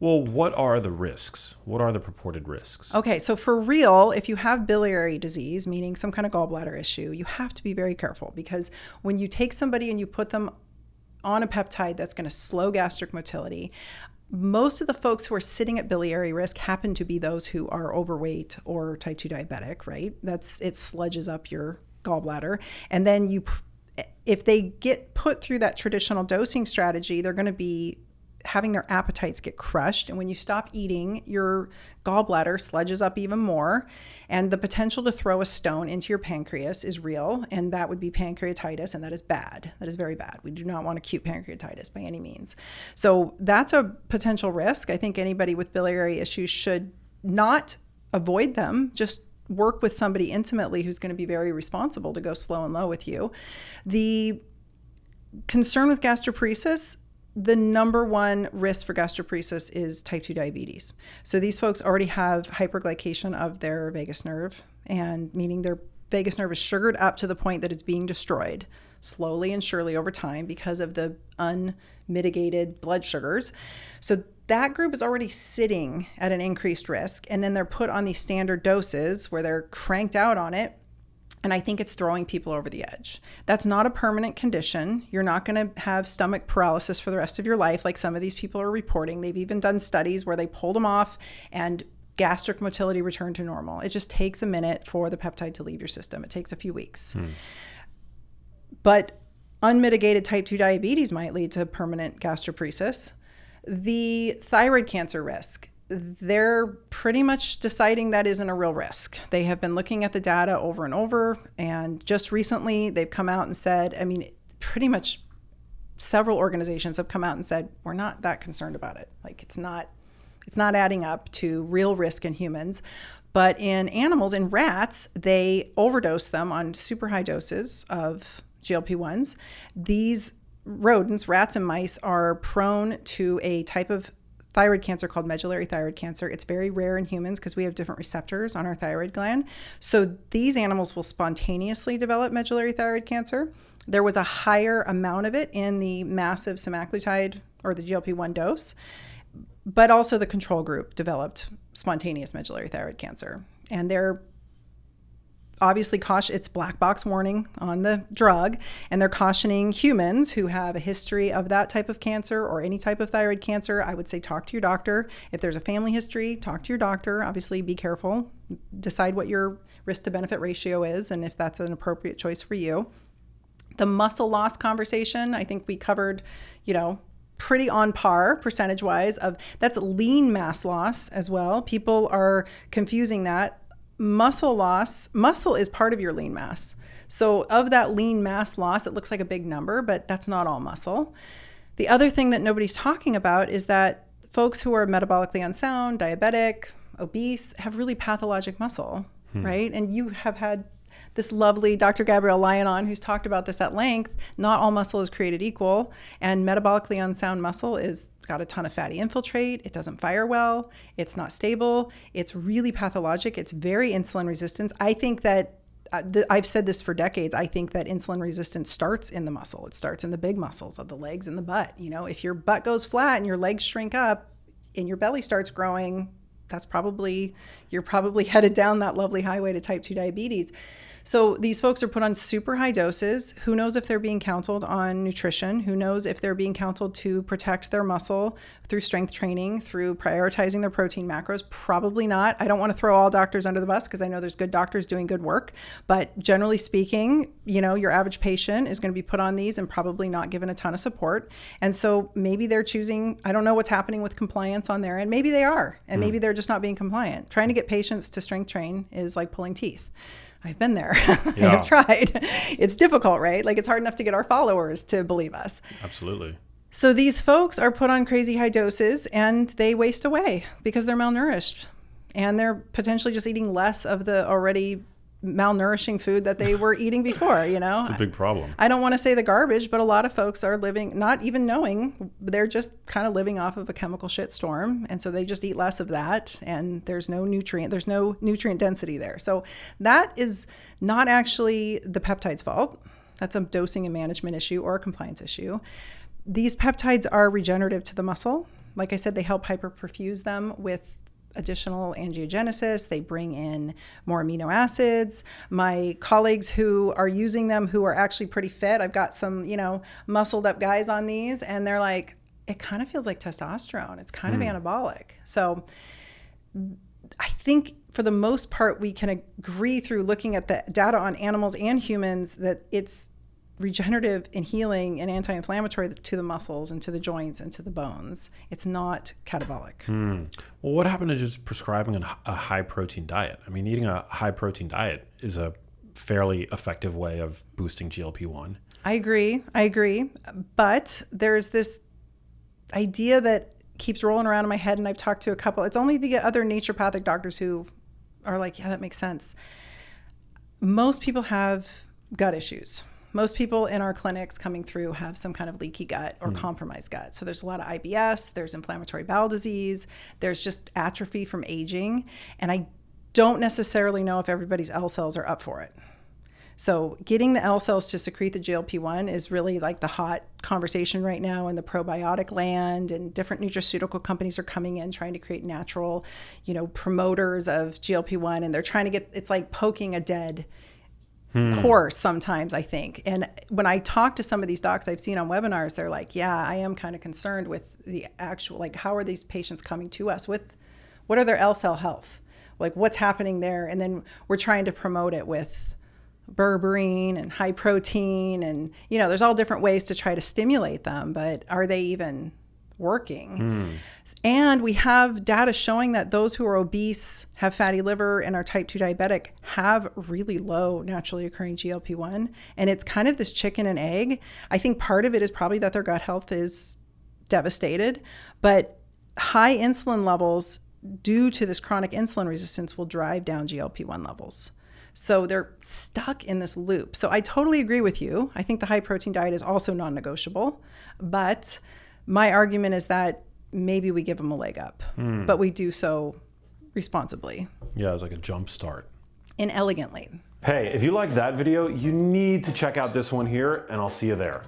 Well, what are the risks? What are the purported risks? Okay, so for real, if you have biliary disease, meaning some kind of gallbladder issue, you have to be very careful, because when you take somebody and you put them on a peptide that's going to slow gastric motility, most of the folks who are sitting at biliary risk happen to be those who are overweight or type 2 diabetic, right? It sludges up your gallbladder. And then if they get put through that traditional dosing strategy, they're going to be having their appetites get crushed. And when you stop eating, your gallbladder sludges up even more. And the potential to throw a stone into your pancreas is real. And that would be pancreatitis. And that is bad. That is very bad. We do not want acute pancreatitis by any means. So that's a potential risk. I think anybody with biliary issues should not avoid them. Just work with somebody intimately who's going to be very responsible to go slow and low with you. The concern with gastroparesis, the number one risk for gastroparesis is type 2 diabetes. So these folks already have hyperglycation of their vagus nerve, and meaning their vagus nerve is sugared up to the point that it's being destroyed slowly and surely over time because of the unmitigated blood sugars. So that group is already sitting at an increased risk, and then they're put on these standard doses where they're cranked out on it. And I think it's throwing people over the edge. That's not a permanent condition. You're not going to have stomach paralysis for the rest of your life like some of these people are reporting. They've even done studies where they pulled them off and gastric motility returned to normal. It just takes a minute for the peptide to leave your system. It takes a few weeks. But unmitigated type 2 diabetes might lead to permanent gastroparesis. The thyroid cancer risk, they're pretty much deciding that isn't a real risk. They have been looking at the data over and over, and just recently they've come out and said, pretty much several organizations have come out and said, we're not that concerned about it. Like it's not adding up to real risk in humans. But in animals, in rats, they overdose them on super high doses of GLP-1s. These rodents, rats and mice, are prone to a type of thyroid cancer called medullary thyroid cancer. It's very rare in humans because we have different receptors on our thyroid gland. So these animals will spontaneously develop medullary thyroid cancer. There was a higher amount of it in the massive semaglutide or the GLP-1 dose, but also the control group developed spontaneous medullary thyroid cancer. And they're obviously it's black box warning on the drug, and they're cautioning humans who have a history of that type of cancer or any type of thyroid cancer. I would say talk to your doctor. If there's a family history, talk to your doctor. Obviously be careful, decide what your risk to benefit ratio is and if that's an appropriate choice for you. The muscle loss conversation, I think we covered, pretty on par percentage wise of that's lean mass loss as well. People are confusing that. Muscle is part of your lean mass. So of that lean mass loss, it looks like a big number, but that's not all muscle. The other thing that nobody's talking about is that folks who are metabolically unsound, diabetic, obese, have really pathologic muscle, right? And you have had this lovely Dr. Gabrielle Lyon on who's talked about this at length. Not all muscle is created equal, and metabolically unsound muscle is got a ton of fatty infiltrate. It doesn't fire well. It's not stable. It's really pathologic. It's very insulin resistant. I think that I've said this for decades. I think that insulin resistance starts in the muscle. It starts in the big muscles of the legs and the butt. If your butt goes flat and your legs shrink up and your belly starts growing, you're probably headed down that lovely highway to type 2 diabetes. So these folks are put on super high doses. Who knows if they're being counseled on nutrition? Who knows if they're being counseled to protect their muscle through strength training, through prioritizing their protein macros? Probably not. I don't want to throw all doctors under the bus because I know there's good doctors doing good work. But generally speaking, your average patient is going to be put on these and probably not given a ton of support. And so maybe they're choosing, I don't know what's happening with compliance on their end. Maybe they are, and maybe they're just not being compliant. Trying to get patients to strength train is like pulling teeth. I've been there. Yeah. I've tried. It's difficult, right? Like it's hard enough to get our followers to believe us. Absolutely. So these folks are put on crazy high doses and they waste away because they're malnourished and they're potentially just eating less of the already malnourishing food that they were eating before, It's a big problem. I don't want to say the garbage, but a lot of folks are living, not even knowing, they're just kind of living off of a chemical shit storm. And so they just eat less of that and there's no nutrient density there. So that is not actually the peptide's fault. That's a dosing and management issue or a compliance issue. These peptides are regenerative to the muscle. like I said, they help hyperperfuse them with additional angiogenesis. They bring in more amino acids. My colleagues who are using them, who are actually pretty fit, I've got some, muscled up guys on these, and they're like, it kind of feels like testosterone. It's kind of anabolic. So I think for the most part, we can agree through looking at the data on animals and humans that it's regenerative and healing and anti-inflammatory to the muscles and to the joints and to the bones. It's not catabolic. Well, what happened to just prescribing a high protein diet? I mean, eating a high protein diet is a fairly effective way of boosting GLP-1. I agree. But there's this idea that keeps rolling around in my head, and I've talked to a couple. It's only the other naturopathic doctors who are like, yeah, that makes sense. Most people have gut issues. Most people in our clinics coming through have some kind of leaky gut or compromised gut. So there's a lot of IBS, there's inflammatory bowel disease, there's just atrophy from aging. And I don't necessarily know if everybody's L cells are up for it. So getting the L cells to secrete the GLP-1 is really like the hot conversation right now in the probiotic land, and different nutraceutical companies are coming in trying to create natural, promoters of GLP-1, and they're trying to get, it's like poking a dead horse sometimes, I think. And when I talk to some of these docs I've seen on webinars, they're like, yeah, I am kind of concerned with the actual, like, how are these patients coming to us with, what are their L cell health? Like, what's happening there? And then we're trying to promote it with berberine and high protein, and there's all different ways to try to stimulate them, but are they even working? And we have data showing that those who are obese, have fatty liver, and are type 2 diabetic have really low naturally occurring GLP-1. And it's kind of this chicken and egg. I think part of it is probably that their gut health is devastated, but high insulin levels due to this chronic insulin resistance will drive down GLP-1 levels. So they're stuck in this loop. So I totally agree with you. I think the high protein diet is also non-negotiable, but my argument is that maybe we give them a leg up, but we do so responsibly. Yeah, it's like a jump start. And elegantly. Hey, if you liked that video, you need to check out this one here, and I'll see you there.